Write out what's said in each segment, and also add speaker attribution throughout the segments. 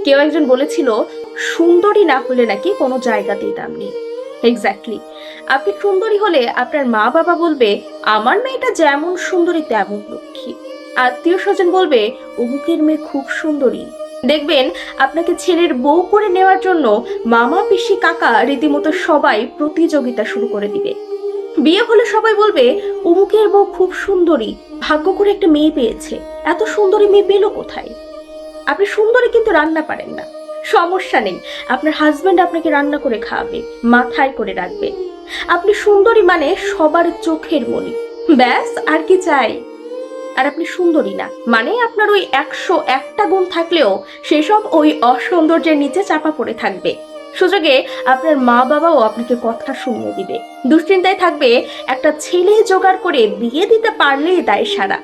Speaker 1: কেউ একজন বলেছিল সুন্দরী না হলে নাকি কোনো জায়গাতেই দাম নেই। এক্স্যাক্টলি, আপনি সুন্দরী হলে আপনার মা বাবা বলবে আমার মেয়েটা যেমন সুন্দরী তেমন লক্ষ্মী। আত্মীয় স্বজন বলবে অমুকের মেয়ে খুব সুন্দরী। দেখবেন আপনাকে ছেলের বউ করে নেওয়ার জন্য মামা পিসি কাকা রীতিমতো সবাই প্রতিযোগিতা শুরু করে দিবে। বিয়ে হলে সবাই বলবে অমুকের বউ খুব সুন্দরী, ভাগ্য করে একটা মেয়ে পেয়েছে। এত সুন্দরী মেয়ে পেলো কোথায়? আপনি সুন্দরী কিন্তু রান্না পারেন না, সমস্যা নেই, আপনার হাজবেন্ড আপনাকে রান্না করে খাওয়াবে, মাথায় করে রাখবে। আপনি সুন্দরী মানে সবার চোখের মণি, ব্যাস আর কি চাই? আর আপনি সুন্দরী না মানে আপনার ওই 101টা গুণ থাকলেও সেসব ওই অসৌন্দর্যের নিচে চাপা পড়ে থাকবে। সুযোগে আপনার মা বাবাও আপনাকে কথা শুনিয়ে দিবে। দুশ্চিন্তায় থাকবে একটা ছেলে জোগাড় করে বিয়ে দিতে পারলেই দায় সারা।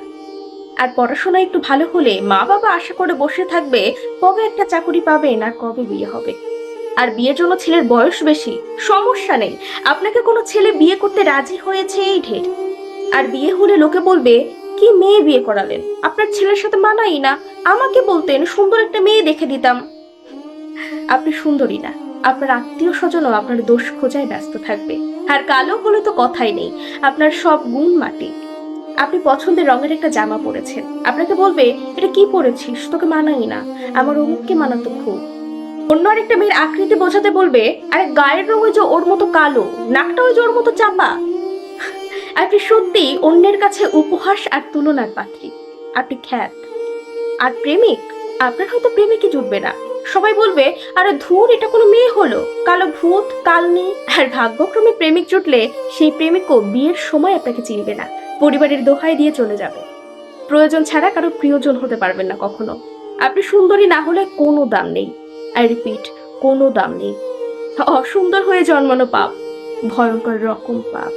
Speaker 1: আর পড়াশোনা একটু ভালো হলে মা বাবা আশা করে বসে থাকবে কবে একটা চাকরি পাবেন আর কবে বিয়ে হবে। আর বিয়ের জন্য ছেলের বয়স বেশি, সমস্যা নেই, আপনাকে কোনো ছেলে বিয়ে করতে রাজি হয়েছে এই ঢের। আর বিয়ে হলে লোকে বলবে কি মেয়ে বিয়ে করালেন, আপনার ছেলের সাথে মানাই না, আমাকে বলতেন সুন্দর একটা মেয়ে দেখে দিতাম। আপনি সুন্দরী না, আপনার আত্মীয় স্বজনও আপনার দোষ খোঁজায় ব্যস্ত থাকবে। আর কালো হলে তো কথাই নেই, আপনার সব গুণ মাটি। আপনি পছন্দের রঙের একটা জামা পরেছেন, আপনাকে বলবে এটা কি পরেছিস, তোকে মানাই না, আমার অমুককে মানাতো খুব। অন্য আরেকটা মেয়ের আকৃতি বোঝাতে বলবে আরে গায়ের রং ওই যে ওর মতো কালো, নাকটা ওই যে ওর মতো চাপা। আপনি সত্যি অন্যের কাছে উপহাস আর তুলনার পাত্রী, আপনি খ্যাত। আর প্রেমিক, আপনার হয়তো প্রেমিকই জুটবে না, সবাই বলবে আরে ধুর এটা কোনো মেয়ে হলো, কালো ভূত কালনি। আর ভাগ্যক্রমে প্রেমিক জুটলে সেই প্রেমিকও বিয়ের সময় আপনাকে চিনবে না, পরিবারের দোহাই দিয়ে চলে যাবে। প্রয়োজন ছাড়া কারো প্রিয়জন হতে পারবেন না কখনো। আপনি সুন্দরী না হলে কোনো দাম নেই, আই রিপিট, কোনো দাম নেই। অসুন্দর হয়ে জন্মানো পাপ, ভয়ঙ্কর রকম পাপ।